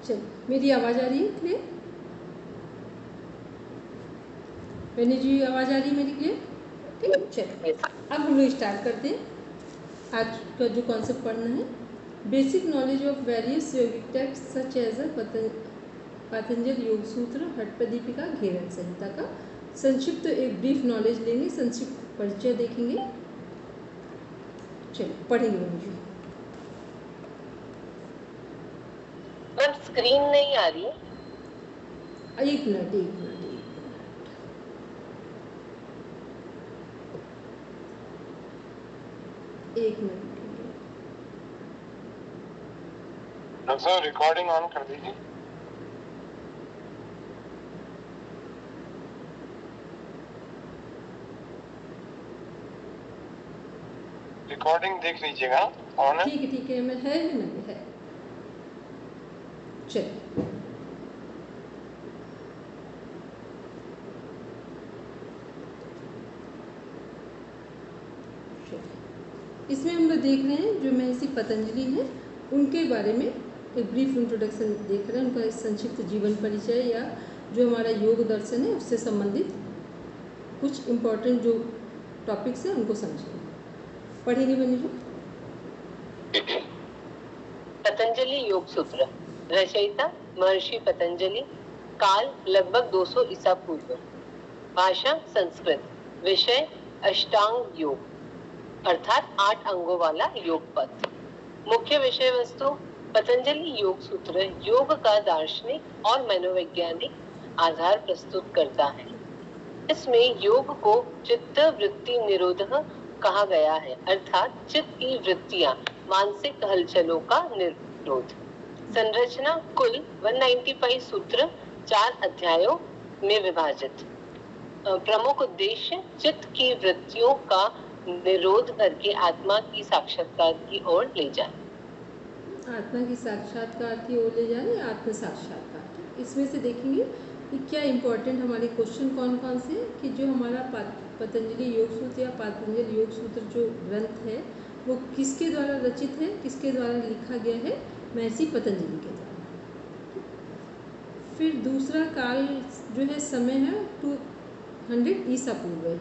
चल, मेरी आवाज़ आ रही है क्लियर? मैंने जी आवाज़ आ रही है मेरी क्लियर? ठीक, चल अब हम लोग स्टार्ट करते हैं। आज का जो कॉन्सेप्ट पढ़ना है, basic knowledge of various yogic texts such as Patanjal Yoga Sutra, Hatha Pradipika, घेरन संहिता का संक्षिप्त एक ब्रीफ नॉलेज लेंगे, संक्षिप्त परिचय देखेंगे। चलिए पढ़ेंगे मम्मी जी। मैम स्क्रीन नहीं आ रही है। एक मिनट सर रिकॉर्डिंग ऑन कर दीजिए। रिकॉर्डिंग देख लीजिएगा ऑन है। ठीक है मैं है चलिए इसमें हम लोग देख रहे हैं जो महर्षि पतंजलि हैं उनके बारे में एक ब्रीफ इंट्रोडक्शन देख रहे हैं, उनका संक्षिप्त जीवन परिचय या जो हमारा योग दर्शन है उससे संबंधित कुछ इम्पोर्टेंट जो टॉपिक्स हैं उनको समझेंगे। पढ़ेंगे बनी जो पतंजलि योग सूत्र, रचयिता महर्षि पतंजलि, काल लगभग 200 ईसा पूर्व, भाषा संस्कृत, विषय अष्टांग योग अर्थात 8 अंगों वाला योग पद। मुख्य विषय वस्तु पतंजलि योग सूत्र योग का दार्शनिक और मनोवैज्ञानिक आधार प्रस्तुत करता है। इसमें योग को चित्त वृत्ति निरोध कहा गया है, अर्थात चित्त की वृत्तियां मानसिक हलचलों का निरोध। संरचना कुल 195 सूत्र 4 अध्यायों में विभाजित। प्रमुख उद्देश्य चित्त की वृत्तियों का निरोध करके आत्मा की साक्षात्कार की ओर ले जाए। आत्मा की साक्षात्कार की ओर ले जाए, आत्म साक्षात्कार। इसमें से देखेंगे कि क्या इम्पोर्टेंट हमारे क्वेश्चन कौन कौन से हैं कि जो हमारा पतंजलि योग सूत्र या पतंजल योग सूत्र जो ग्रंथ है वो किसके द्वारा रचित है, किसके द्वारा लिखा गया है, महर्षि पतंजलि के द्वारा। फिर दूसरा काल जो है समय है 200 ईसा पूर्व,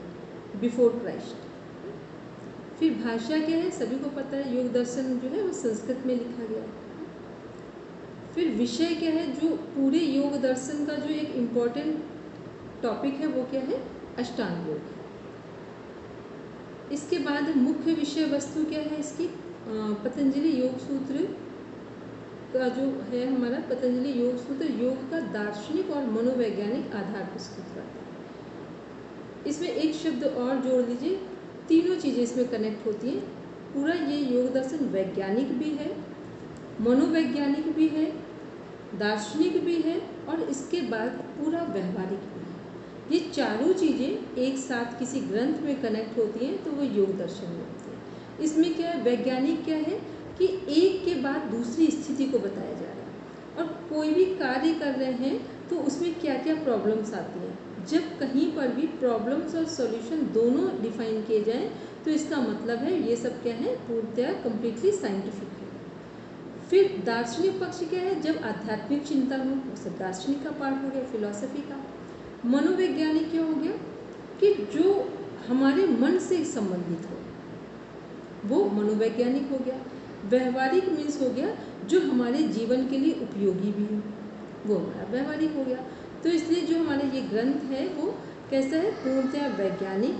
बिफोर क्राइस्ट। फिर भाषा क्या है, सभी को पता है योग दर्शन जो है वो संस्कृत में लिखा गया है। फिर विषय क्या है, जो पूरे योग दर्शन का जो एक इम्पोर्टेंट टॉपिक है वो क्या है, अष्टांग योग। इसके बाद मुख्य विषय वस्तु क्या है इसकी, पतंजलि योग सूत्र का जो है हमारा पतंजलि योग सूत्र योग का दार्शनिक और मनोवैज्ञानिक आधार प्रस्तुत करता है। इसमें एक शब्द और जोड़ लीजिए, तीनों चीज़ें इसमें कनेक्ट होती हैं। पूरा ये योग दर्शन वैज्ञानिक भी है, मनोवैज्ञानिक भी है, दार्शनिक भी है और इसके बाद पूरा व्यवहारिक भी है। ये चारों चीज़ें एक साथ किसी ग्रंथ में कनेक्ट होती हैं तो वो योग दर्शन में होती है। इसमें क्या है, वैज्ञानिक क्या है कि एक के बाद दूसरी स्थिति को बताया जा रहा है और कोई भी कार्य कर रहे हैं तो उसमें क्या क्या प्रॉब्लम्स आती हैं। जब कहीं पर भी प्रॉब्लम्स और सॉल्यूशन दोनों डिफाइन किए जाएं तो इसका मतलब है ये सब क्या है, पूर्णतः कम्प्लीटली साइंटिफिक है। फिर दार्शनिक पक्ष क्या है, जब आध्यात्मिक चिंतन हो, वो सब दार्शनिक का पार्ट हो गया, फिलॉसफी का। मनोवैज्ञानिक क्या हो गया कि जो हमारे मन से संबंधित हो वो मनोवैज्ञानिक हो गया। व्यवहारिक मीन्स हो गया जो हमारे जीवन के लिए उपयोगी भी हो, वो हमारा व्यवहारिक हो गया। तो इसलिए जो हमारे ये ग्रंथ है वो कैसा है, पूर्णतः वैज्ञानिक,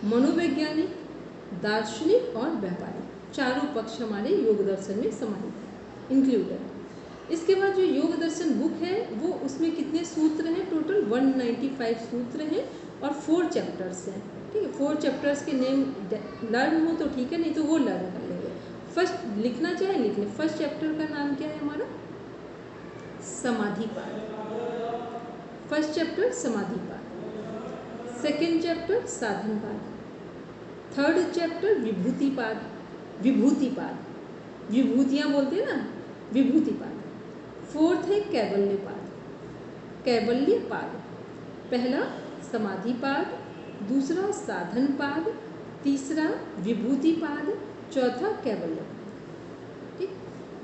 मनोवैज्ञानिक, दार्शनिक और व्यवहारिक, चारों पक्ष हमारे योग दर्शन में समाहित है, इंक्लूडेड है। इसके बाद जो योग दर्शन बुक है वो उसमें कितने सूत्र हैं, टोटल 195 सूत्र हैं और 4 चैप्टर्स हैं। ठीक है, 4 चैप्टर्स के नेम लर्न हो तो ठीक है, नहीं तो वो लर्न कर लेंगे। फर्स्ट लिखना चाहे लिख लें। फर्स्ट चैप्टर का नाम क्या है हमारा, Samadhipada. First chapter Samadhipada, second chapter Sadhanapada, third chapter Vibhutipada, विभूतियाँ बोलते हैं ना, विभूतिपाद। फोर्थ है कैवल्यपाद, कैवल्यपाद। पहला समाधिपाद, दूसरा साधनपाद, तीसरा विभूतिपाद, चौथा कैवल्यपाद। ठीक,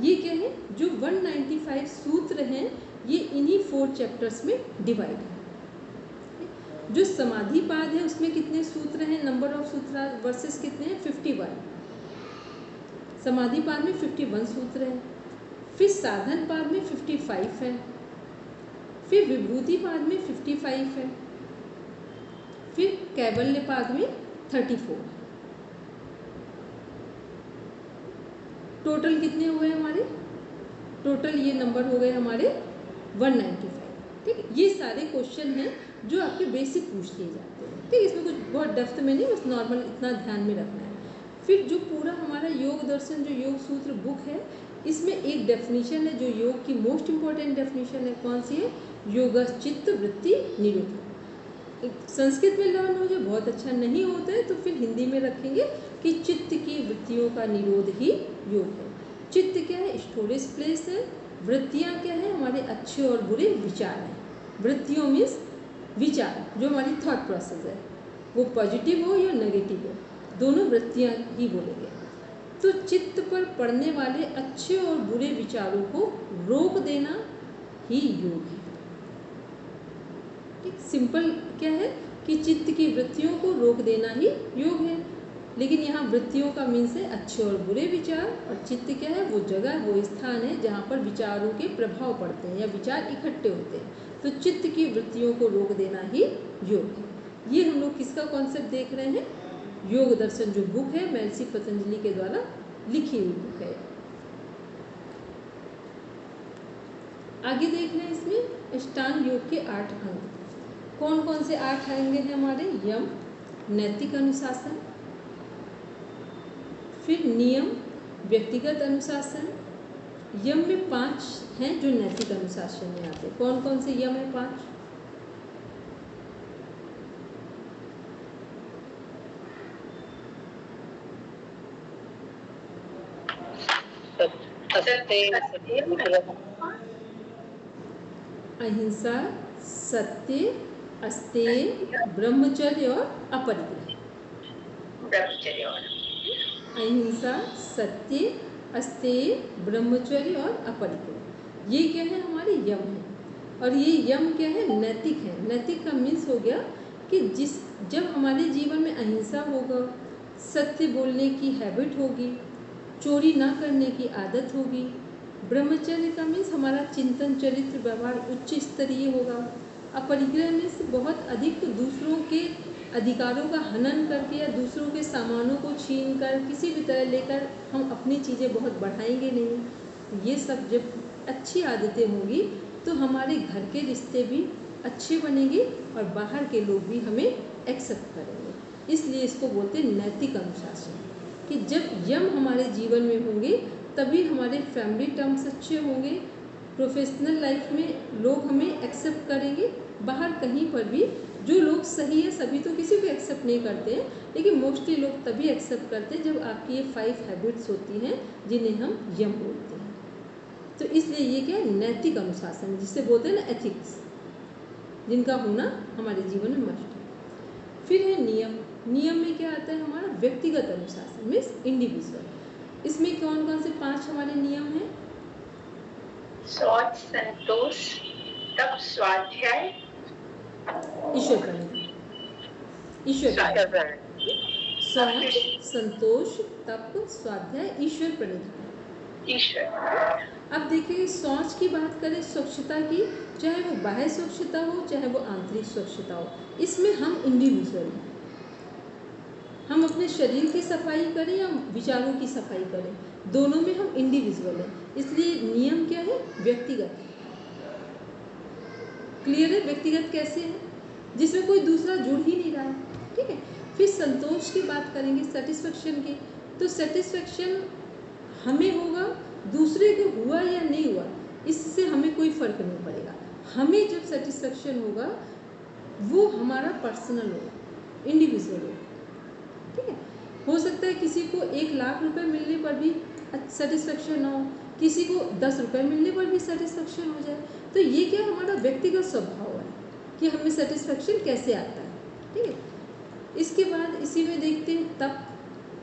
ये क्या है, जो 195 सूत्र हैं ये इन्हीं 4 चैप्टर्स में डिवाइड है। जो समाधि पाद है उसमें कितने सूत्र हैं, नंबर ऑफ सूत्र वर्सेस कितने हैं, 51। समाधि पाद में 51 सूत्र है। फिर साधन पाद में 55 है। फिर विभूति पाद में 55 है। फिर कैवल्य पाद में 34 है। टोटल कितने हुए हमारे, टोटल ये नंबर हो गए हमारे 195। ठीक है, ये सारे क्वेश्चन हैं जो आपके बेसिक पूछ लिए जाते हैं। ठीक है, इसमें कुछ बहुत डेप्थ में नहीं, बस नॉर्मल इतना ध्यान में रखना है। फिर जो पूरा हमारा योग दर्शन जो योग सूत्र बुक है, इसमें एक डेफिनेशन है जो योग की मोस्ट इम्पॉर्टेंट डेफिनेशन है। कौन सी है, योग चित्त वृत्ति निरोध। संस्कृत में लर्न हो जाए बहुत अच्छा, नहीं होता है तो फिर हिंदी में रखेंगे कि चित्त की वृत्तियों का निरोध ही योग है। चित्त क्या है, स्टोरेज प्लेस है। वृत्तियाँ क्या है, हमारे अच्छे और बुरे विचार हैं। वृत्तियों मीन्स विचार, जो हमारी थॉट प्रोसेस है, वो पॉजिटिव हो या नेगेटिव हो, दोनों वृत्तियाँ ही बोलेंगे। तो चित्त पर पड़ने वाले अच्छे और बुरे विचारों को रोक देना ही योग है। ठीक, सिंपल क्या है कि चित्त की वृत्तियों को रोक देना ही योग है। लेकिन यहाँ वृत्तियों का मीन्स है अच्छे और बुरे विचार, और चित्त क्या है, वो जगह, वो स्थान है जहाँ पर विचारों के प्रभाव पड़ते हैं या विचार इकट्ठे होते हैं। तो चित्त की वृत्तियों को रोक देना ही योग है। ये हम लोग किसका कॉन्सेप्ट देख रहे हैं, योग दर्शन जो बुक है महर्षि पतंजलि के द्वारा लिखी हुई बुक है। आगे देख रहे हैं इसमें अष्टांग योग के 8 अंग। कौन कौन से 8 अंग हैं हमारे, यम नैतिक अनुशासन, फिर नियम व्यक्तिगत अनुशासन। यम में 5 हैं जो नैतिक अनुशासन में आते हैं। कौन कौन से यम है 5, अहिंसा, सत्य, अस्तेय, ब्रह्मचर्य और अपरिग्रह। अहिंसा, सत्य, अस्तेय, ब्रह्मचर्य और अपरिग्रह, ये क्या है, हमारे यम है। और ये यम क्या है, नैतिक है। नैतिक का मीन्स हो गया कि जब हमारे जीवन में अहिंसा होगा, सत्य बोलने की हैबिट होगी, चोरी ना करने की आदत होगी, ब्रह्मचर्य का मीन्स हमारा चिंतन चरित्र व्यवहार उच्च स्तरीय होगा, अपरिग्रह मीन्स बहुत अधिक दूसरों के अधिकारों का हनन करके या दूसरों के सामानों को छीन कर किसी भी तरह लेकर हम अपनी चीज़ें बहुत बढ़ाएंगे नहीं। ये सब जब अच्छी आदतें होंगी तो हमारे घर के रिश्ते भी अच्छे बनेंगे और बाहर के लोग भी हमें एक्सेप्ट करेंगे। इसलिए इसको बोलते हैं नैतिक अनुशासन, कि जब यम हमारे जीवन में होंगे तभी हमारे फैमिली टर्म्स अच्छे होंगे, प्रोफेशनल लाइफ में लोग हमें एक्सेप्ट करेंगे। बाहर कहीं पर भी जो लोग सही है, सभी तो किसी को एक्सेप्ट नहीं करते हैं, लेकिन मोस्टली लोग तभी एक्सेप्ट करते हैं जब आपकी ये 5 हैबिट्स होती हैं जिन्हें हम यम बोलते हैं। तो इसलिए ये क्या है, नैतिक अनुशासन, जिसे बोलते हैं ना एथिक्स, जिनका होना हमारे जीवन में मस्ट है। फिर है नियम। नियम में क्या आता है, हमारा व्यक्तिगत अनुशासन मीन्स इंडिविजुअल। इसमें कौन कौन से 5 हमारे नियम हैं, शौच, संतोष, तप, स्वाध्याय, ईश्वर प्रणिधान। शौच, संतोष, तप, स्वाध्याय, ईश्वर प्रणिधान। ईश्वर। अब देखिए, शौच की बात करें, स्वच्छता की, चाहे वो बाह्य स्वच्छता हो चाहे वो आंतरिक स्वच्छता हो, इसमें हम इंडिविजुअल हैं। हम अपने शरीर की सफाई करें या विचारों की सफाई करें, दोनों में हम इंडिविजुअल हैं। इसलिए नियम क्या है, व्यक्तिगत। क्लियर है, व्यक्तिगत कैसे है, जिसमें कोई दूसरा जुड़ ही नहीं रहा है। ठीक है। फिर संतोष की बात करेंगे, सेटिस्फेक्शन की। तो सेटिस्फेक्शन हमें होगा, दूसरे को हुआ या नहीं हुआ इससे हमें कोई फर्क नहीं पड़ेगा। हमें जब सेटिस्फेक्शन होगा वो हमारा पर्सनल होगा, इंडिविजुअल होगा। ठीक है। हो सकता है किसी को 1 लाख रुपए मिलने पर भी सेटिस्फेक्शन ना हो, किसी को 10 रुपए मिलने पर भी सेटिस्फेक्शन हो जाए। तो ये क्या हमारा व्यक्तिगत स्वभाव है कि हमें सेटिस्फेक्शन कैसे आता है। ठीक है। इसके बाद इसी में देखते हैं तप।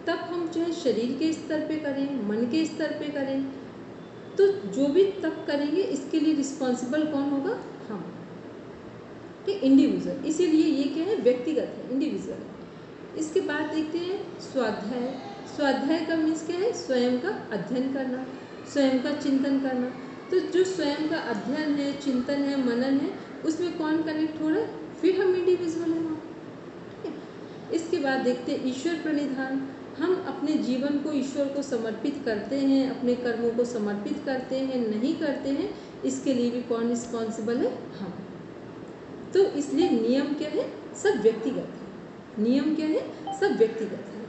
तप हम चाहे शरीर के स्तर पे करें, मन के स्तर पे करें, तो जो भी तप करेंगे इसके लिए रिस्पॉन्सिबल कौन होगा? हम, कि इंडिविजुअल। इसीलिए ये क्या है? व्यक्तिगत है, इंडिविजुअल है। इसके बाद देखते हैं स्वाध्याय। स्वाध्याय का मीन्स क्या है? स्वयं का अध्ययन करना, स्वयं का चिंतन करना। तो जो स्वयं का अध्ययन है, चिंतन है, मनन है, उसमें कौन कनेक्ट हो रहा है? फिर हम इंडिविजुअल हैं वहाँ, ठीक है। इसके बाद देखते हैं ईश्वर प्रणिधान। हम अपने जीवन को ईश्वर को समर्पित करते हैं, अपने कर्मों को समर्पित करते हैं, नहीं करते हैं, इसके लिए भी कौन रिस्पॉन्सिबल है? हम। तो इसलिए नियम क्या है? सब व्यक्तिगत है। नियम क्या है? सब व्यक्तिगत है।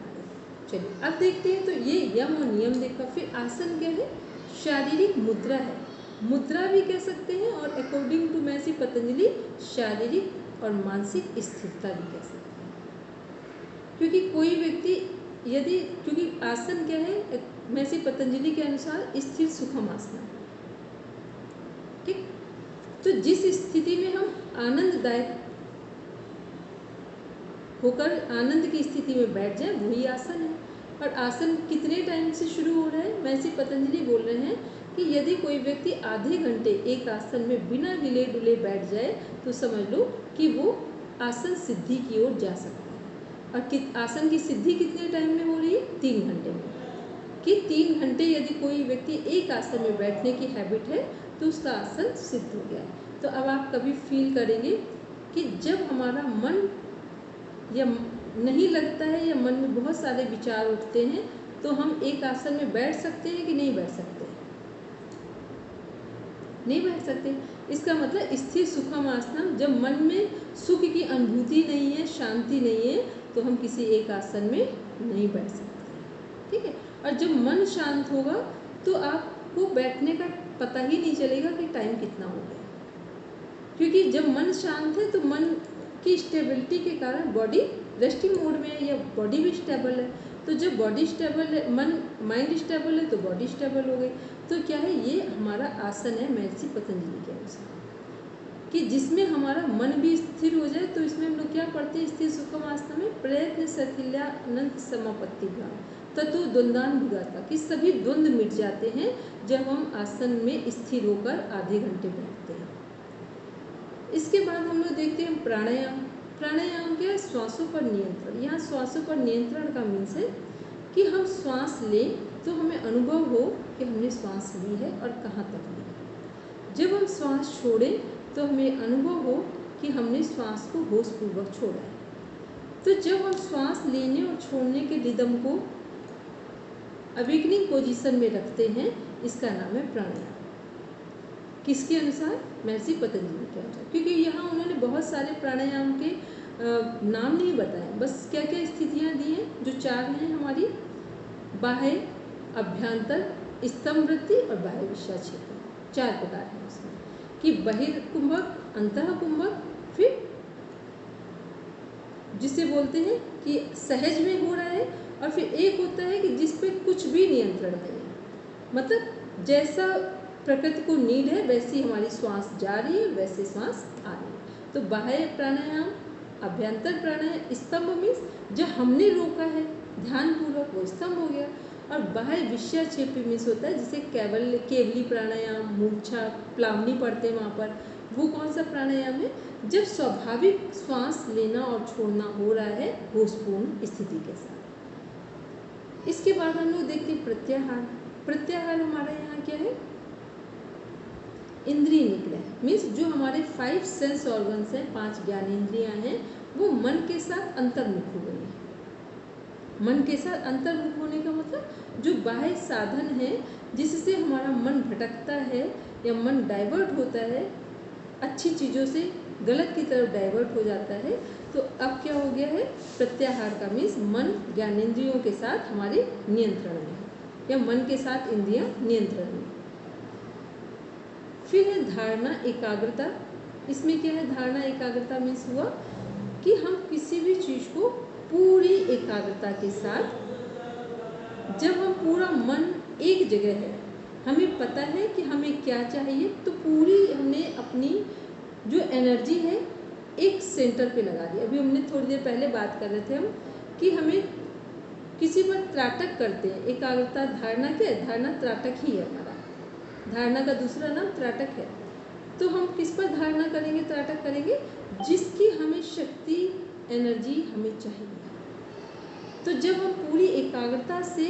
चलिए अब देखते हैं, तो ये यम और नियम देखा। फिर आसन क्या है? शारीरिक मुद्रा है। मुद्रा भी कह सकते हैं, और अकॉर्डिंग टू महर्षि पतंजलि शारीरिक और मानसिक स्थिरता भी कह सकते हैं। क्योंकि कोई व्यक्ति यदि, क्योंकि आसन क्या है? महर्षि पतंजलि के अनुसार स्थिर सुखम आसन, ठीक। तो जिस स्थिति में हम आनंददायक होकर आनंद की स्थिति में बैठ जाए वही आसन है। और आसन कितने टाइम से शुरू हो रहा है? महर्षि पतंजलि बोल रहे हैं कि यदि कोई व्यक्ति आधे घंटे एक आसन में बिना हिले डुले बैठ जाए तो समझ लो कि वो आसन सिद्धि की ओर जा सकता है। और आसन की सिद्धि कितने टाइम में हो रही है? 3 घंटे में। कि 3 घंटे यदि कोई व्यक्ति एक आसन में बैठने की हैबिट है तो उसका आसन सिद्ध हो गया है। तो अब आप कभी फील करेंगे कि जब हमारा मन या नहीं लगता है या मन में बहुत सारे विचार उठते हैं तो हम एक आसन में बैठ सकते हैं कि नहीं बैठ सकते? नहीं बैठ सकते। इसका मतलब स्थिर सुखम आसन, जब मन में सुख की अनुभूति नहीं है, शांति नहीं है, तो हम किसी एक आसन में नहीं बैठ सकते, ठीक है। और जब मन शांत होगा तो आपको बैठने का पता ही नहीं चलेगा कि टाइम कितना हो गया, क्योंकि जब मन शांत है तो मन की स्टेबिलिटी के कारण बॉडी रेस्टिंग मोड में है या बॉडी भी स्टेबल है। तो जब बॉडी स्टेबल है, माइंड स्टेबल है तो बॉडी स्टेबल हो गई। तो क्या है? ये हमारा आसन है महर्षि पतंजलि के अनुसार, कि जिसमें हमारा मन भी स्थिर हो जाए। तो इसमें हम लोग क्या पढ़ते हैं स्थिर सुखम आसन में? प्रयत्न सथिल्या अनंत समापत्ति भाव तत्व द्वंद्वान भुगाता, कि सभी द्वंद्व मिट जाते हैं जब हम आसन में स्थिर होकर आधे घंटे बैठते हैं। इसके बाद हम लोग देखते हैं प्राणायाम। प्राणायाम क्या है? श्वासों पर नियंत्रण। यहाँ श्वासों पर नियंत्रण का मीन्स है कि हम श्वास लें तो हमें अनुभव हो कि हमने श्वास ली है और कहाँ तक ली है। जब हम श्वास छोड़ें तो हमें अनुभव हो कि हमने श्वास को होशपूर्वक छोड़ा है। तो जब हम श्वास लेने और छोड़ने के रिदम को अवेकनिंग पोजीशन में रखते हैं, इसका नाम है प्राणायाम। किसके अनुसार? महर्षि पतंजलि के अनुसार। क्योंकि यहाँ उन्होंने बहुत सारे प्राणायाम के नाम नहीं बताए, बस क्या क्या स्थितियाँ दी हैं, जो 4 हैं हमारी: बाह्य, अभ्यंतर, स्तंभवृत्ति और बाह्य विषयाक्षेपण। 4 प्रकार हैं उसमें, कि बहिर्कुंभक, अंतःकुंभक, फिर जिसे बोलते हैं कि सहज में हो रहा है, और फिर एक होता है कि जिस पे कुछ भी नियंत्रण नहीं है, मतलब जैसा प्रकृति को नीड है वैसी हमारी श्वास जा रही है, वैसे श्वास आ रही है। तो बाह्य प्राणायाम, अभ्यंतर प्राणायाम, स्तंभ मीन्स जो हमने रोका है ध्यानपूर्वक वो स्तंभ हो गया। और बाह्य विषयाक्षेपी मीन्स होता है जिसे केवली प्राणायाम, मूर्छा, प्लावनी पढ़ते हैं वहाँ पर, वो कौन सा प्राणायाम है? जब स्वाभाविक श्वास लेना और छोड़ना हो रहा है होशपूर्ण स्थिति के साथ। इसके बाद हम लोग देखते हैं प्रत्याहार। प्रत्याहार हमारे यहाँ क्या है? इंद्रिय निग्रह मीन्स जो हमारे 5 सेंस ऑर्गन्स हैं, 5 ज्ञानेंद्रियाँ हैं, वो मन के साथ अंतर्मुख हो गई है। मन के साथ अंतर्मुख होने का मतलब जो बाह्य साधन है जिससे हमारा मन भटकता है या मन डाइवर्ट होता है, अच्छी चीज़ों से गलत की तरफ डाइवर्ट हो जाता है, तो अब क्या हो गया है? प्रत्याहार का मीन्स मन ज्ञानेंद्रियों के साथ हमारे नियंत्रण में है या मन के साथ इंद्रियां नियंत्रण में। फिर है धारणा एकाग्रता। इसमें क्या है? धारणा एकाग्रता मीन्स हुआ कि हम किसी भी चीज़ को पूरी एकाग्रता के साथ, जब हम पूरा मन एक जगह है, हमें पता है कि हमें क्या चाहिए, तो पूरी हमने अपनी जो एनर्जी है एक सेंटर पे लगा दी। अभी हमने थोड़ी देर पहले बात कर रहे थे हम कि हमें किसी पर त्राटक करते हैं। एकाग्रता धारणा क्या है? धारणा त्राटक ही है हमारा, धारणा का दूसरा नाम त्राटक है। तो हम किस पर धारणा करेंगे, त्राटक करेंगे? जिसकी हमें शक्ति, एनर्जी हमें चाहिए। तो जब हम पूरी एकाग्रता से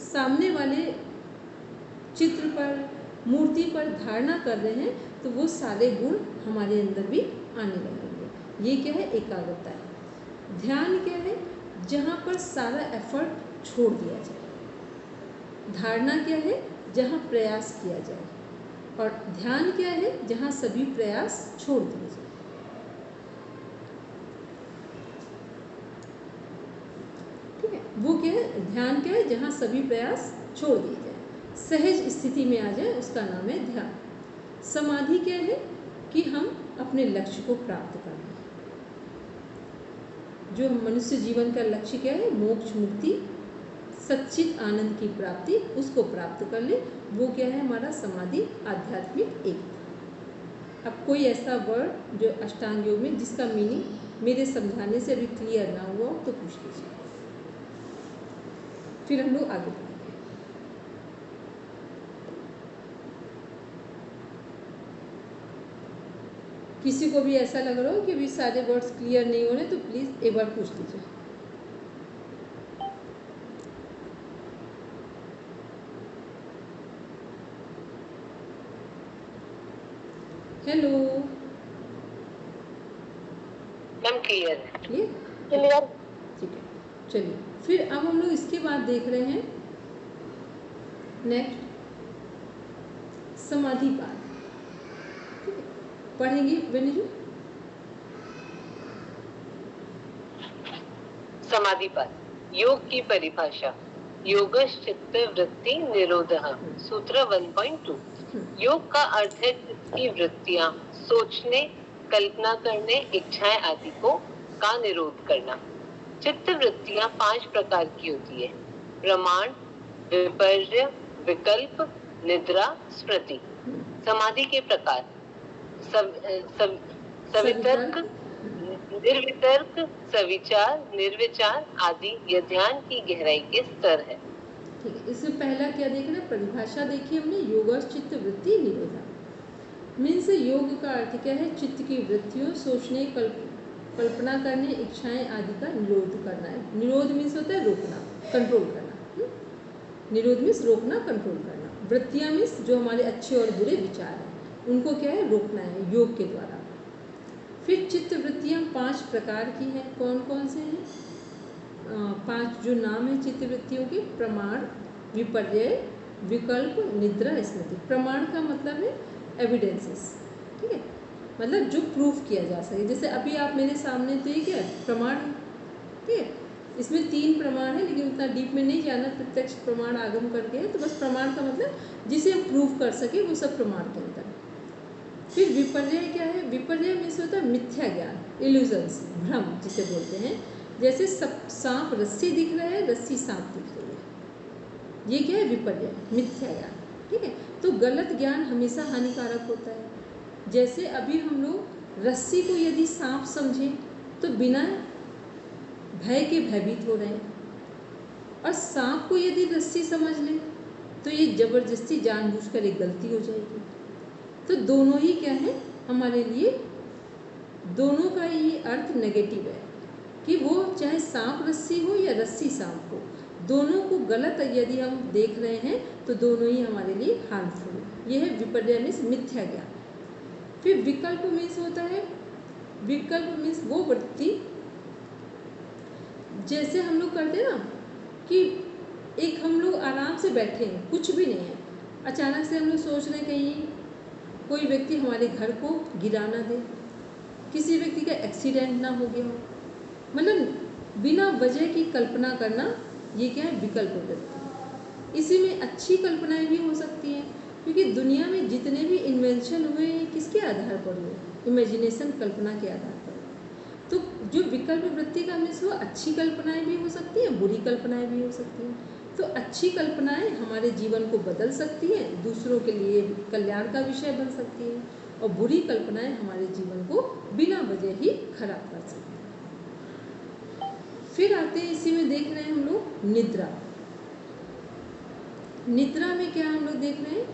सामने वाले चित्र पर, मूर्ति पर धारणा कर रहे हैं, तो वो सारे गुण हमारे अंदर भी आने लगेंगे। ये क्या है? एकाग्रता है। ध्यान क्या है? जहाँ पर सारा एफर्ट छोड़ दिया जाए। धारणा क्या है? जहाँ प्रयास किया जाए। और ध्यान क्या है? जहाँ सभी प्रयास छोड़ दिए जाए। ठीक है, वो क्या है? ध्यान क्या है? जहाँ सभी प्रयास छोड़ दिए जाए, सहज स्थिति में आ जाए, उसका नाम है ध्यान। समाधि क्या है? कि हम अपने लक्ष्य को प्राप्त कर लें। जो मनुष्य जीवन का लक्ष्य क्या है? मोक्ष, मुक्ति, सच्चित आनंद की प्राप्ति, उसको प्राप्त कर ले। वो क्या है? हमारा समाधि, आध्यात्मिक एकता। अब कोई ऐसा वर्ड जो अष्टांग योग में जिसका मीनिंग मेरे समझाने से अभी क्लियर ना हुआ तो पूछ लीजिए, फिर हम लोग आगे बढ़ेंगे। किसी को भी ऐसा लग रहा हो कि अभी सारे वर्ड्स क्लियर नहीं हो रहे तो प्लीज़ एक बार पूछ लीजिए। हेलो मैम क्लियर है। क्लियर? ठीक है, चलिए फिर अब हम लोग इसके बाद देख रहे हैं नेक्स्ट समाधि पाठ। ठीक है, पढ़ेंगे वेनीजू। समाधि पाठ। योग की परिभाषा। योगश्चित्त वृत्ति निरोधः। सूत्र 1.2। योग का अर्थ है चित्त की वृत्तियां, सोचने, कल्पना करने, इच्छाएं आदि का निरोध करना। चित्त वृत्तियां 5 प्रकार की होती है: प्रमाण, विपर्य, विकल्प, निद्रा, स्मृति। समाधि के प्रकार: सवितर्क, निर्वितर्क, सविचार, निर्विचार आदि। यह ध्यान की गहराई के स्तर है। ठीक है, इसमें पहला क्या देख रहे हैं? परिभाषा देखिए हमने, योगश्चित्त वृत्ति निरोधा। मीन्स योग का अर्थ क्या है? चित्त की वृत्तियों, सोचने, कल्पना करने, इच्छाएं आदि का निरोध करना है। निरोध मीन्स होता है रोकना, कंट्रोल करना। निरोध मीन्स रोकना, कंट्रोल करना। वृत्तियां मीन्स जो हमारे अच्छे और बुरे विचार हैं, उनको क्या है? रोकना है योग के द्वारा। फिर चित्त वृत्तियां 5 प्रकार की हैं। कौन कौन से हैं? 5 जो नाम है चित्त वृत्तियों के: प्रमाण, विपर्य, विकल्प, निद्रा, स्मृति। प्रमाण का मतलब है एविडेंसेस। ठीक है, मतलब जो प्रूफ किया जा सके। जैसे अभी आप मेरे सामने, तो ये क्या है? प्रमाण। ठीक है, इसमें 3 प्रमाण है, लेकिन उतना डीप में नहीं जाना। प्रत्यक्ष प्रमाण आगम करके है, तो बस प्रमाण का मतलब जिसे हम प्रूफ कर सके, वो सब प्रमाण के अंदर। फिर विपर्य क्या है? विपर्य मीन्स होता है मिथ्या ज्ञान, इल्यूजन्स, भ्रम जिसे बोलते हैं। जैसे सांप रस्सी दिख रहा है, रस्सी सांप दिख रही है, ये क्या है? विपर्य, मिथ्या ज्ञान। ठीक है, तो गलत ज्ञान हमेशा हानिकारक होता है। जैसे अभी हम लोग रस्सी को यदि सांप समझें तो बिना भय के भयभीत हो रहे हैं, और सांप को यदि रस्सी समझ लें तो ये जबरदस्ती जानबूझकर एक गलती हो जाएगी। तो दोनों ही क्या है हमारे लिए? दोनों का ये अर्थ नेगेटिव है कि वो चाहे सांप रस्सी हो या रस्सी सांप हो, दोनों को गलत यदि हम देख रहे हैं तो दोनों ही हमारे लिए हार्मफुल है। यह है विपर्य मीन्स मिथ्या ज्ञान। फिर विकल्प मीन्स होता है, विकल्प मीन्स वो वृत्ति, जैसे हम लोग करते हैं ना कि एक हम लोग आराम से बैठे हैं, कुछ भी नहीं है, अचानक से हम लोग सोच रहे हैं कहीं कोई व्यक्ति हमारे घर को गिरा ना दे, किसी व्यक्ति का एक्सीडेंट ना हो गया हो, मतलब बिना वजह की कल्पना करना, ये क्या है? विकल्प वृत्ति। इसी में अच्छी कल्पनाएं भी हो सकती हैं, क्योंकि दुनिया में जितने भी इन्वेंशन हुए हैं किसके आधार पर हुए? इमेजिनेशन, कल्पना के आधार पर। तो जो विकल्प वृत्ति का मीन्स वो अच्छी कल्पनाएं भी हो सकती हैं, बुरी कल्पनाएं भी हो सकती हैं। तो अच्छी कल्पनाएं हमारे जीवन को बदल सकती हैं, दूसरों के लिए कल्याण का विषय बन सकती हैं, और बुरी कल्पनाएं हमारे जीवन को बिना वजह ही खराब कर सकती हैं। फिर आते हैं, इसी में देख रहे हैं हम लोग निद्रा। निद्रा में क्या हम लोग देख रहे हैं,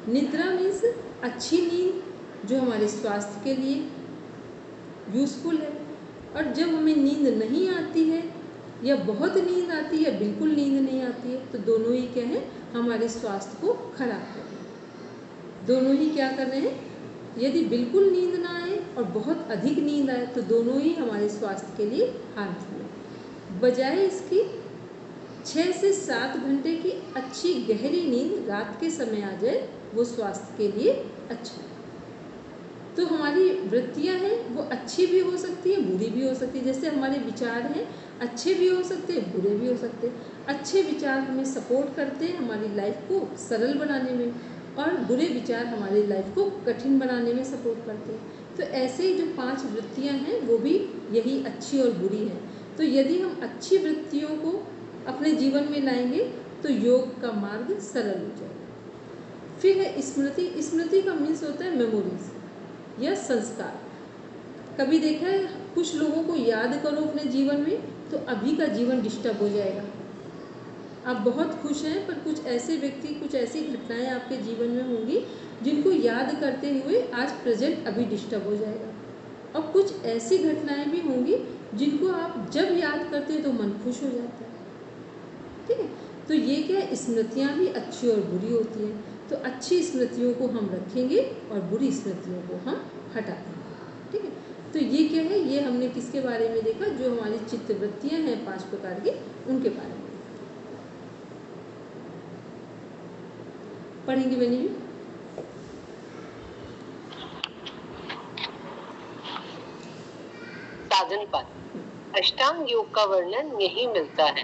निद्रा मीन्स अच्छी नींद जो हमारे स्वास्थ्य के लिए यूज़फुल है। और जब हमें नींद नहीं आती है या बहुत नींद आती है या बिल्कुल नींद नहीं आती है, तो दोनों ही क्या है, हमारे स्वास्थ्य को खराब कर रहे हैं। दोनों ही क्या कर रहे हैं, यदि बिल्कुल नींद ना आए और बहुत अधिक नींद आए तो दोनों ही हमारे स्वास्थ्य के लिए हार्मफुल है। बजाय इसकी 6 से 7 घंटे की अच्छी गहरी नींद रात के समय आ जाए, वो स्वास्थ्य के लिए अच्छा है। तो हमारी वृत्तियाँ हैं वो अच्छी भी हो सकती है, बुरी भी हो सकती है। जैसे हमारे विचार हैं, अच्छे भी हो सकते हैं, बुरे भी हो सकते हैं। अच्छे विचार हमें सपोर्ट करते हैं हमारी लाइफ को सरल बनाने में, और बुरे विचार हमारी लाइफ को कठिन बनाने में सपोर्ट करते हैं। तो ऐसे ही जो 5 वृत्तियाँ हैं वो भी यही अच्छी और बुरी हैं। तो यदि हम अच्छी वृत्तियों को अपने जीवन में लाएंगे तो योग का मार्ग सरल हो जाएगा। फिर है स्मृति। स्मृति का मीन्स होता है मेमोरीज या संस्कार। कभी देखा है, कुछ लोगों को याद करो अपने जीवन में तो अभी का जीवन डिस्टर्ब हो जाएगा। आप बहुत खुश हैं, पर कुछ ऐसे व्यक्ति, कुछ ऐसी घटनाएं आपके जीवन में होंगी जिनको याद करते हुए आज प्रेजेंट अभी डिस्टर्ब हो जाएगा। और कुछ ऐसी घटनाएं भी होंगी जिनको आप जब याद करते हो तो मन खुश हो जाता है। ठीक है, तो ये क्या है, स्मृतियाँ भी अच्छी और बुरी होती हैं। तो अच्छी स्मृतियों को हम रखेंगे और बुरी स्मृतियों को हम हटा देंगे। ठीक है, तो ये क्या है, ये हमने किसके बारे में देखा, जो हमारी चित्तवृत्तियाँ हैं 5 प्रकार की, उनके बारे में पढ़ेंगे बनी जी। साधन पाठ। अष्टांग योग का वर्णन यही मिलता है।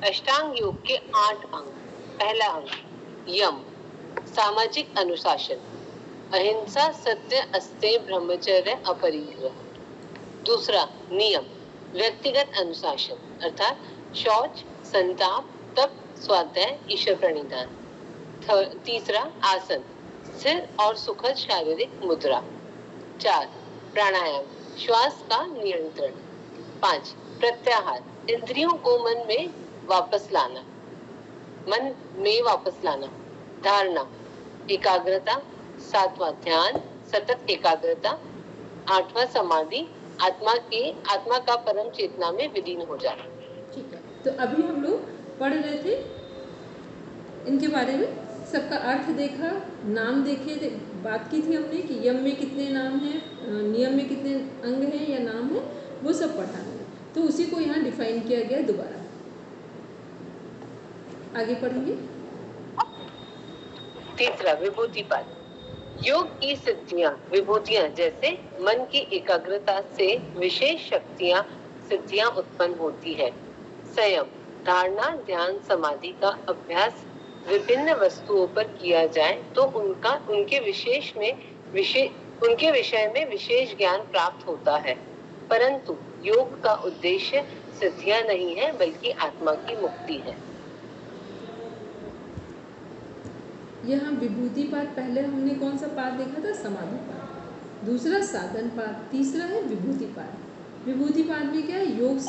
अष्टांग योग के 8 अंग। पहला अंग यम, सामाजिक अनुशासन, अहिंसा, सत्य, अस्तेय, ब्रह्मचर्य, अपरिग्रह। दूसरा नियम, व्यक्तिगत अनुशासन अर्थात शौच, संताप, तप, स्वाध्याय, ईश्वर प्रणिधान। तीसरा आसन, स्थिर और सुखद शारीरिक मुद्रा। 4 प्राणायाम, श्वास का नियंत्रण। 5 प्रत्याहार, इंद्रियों को मन में वापस लाना। धारणा, एकाग्रता। 7वां ध्यान, सतत एकाग्रता। 8वां समाधि, आत्मा का परम चेतना में विलीन हो जाना। ठीक है, तो अभी हम लोग पढ़ रहे थे इनके बारे में, सबका अर्थ देखा, नाम देखे थे, बात की थी हमने कि यम में कितने नाम हैं, नियम में कितने अंग हैं या नाम हैं, वो सब पढ़ा हमने। तो उसी को यहाँ डिफाइन किया गया है दोबारा। आगे पढ़ेंगे। तीसरा विभूतिपाद। योग की विभूतियां जैसे मन की एकाग्रता से विशेष सिद्धियां उत्पन्न होती है। संयम, धारणा, ध्यान, समाधि का अभ्यास विभिन्न वस्तुओं पर किया जाए तो उनके विषय में विशेष ज्ञान प्राप्त होता है। परंतु योग का उद्देश्य सिद्धियां नहीं है, बल्कि आत्मा की मुक्ति है। यहाँ विभूति पाद, पहले हमने कौन सा पाद देखा था, समाधि पाद। दूसरा साधन पाद, तीसरा है विभूति पाद। विभूति पाद में क्या है, योग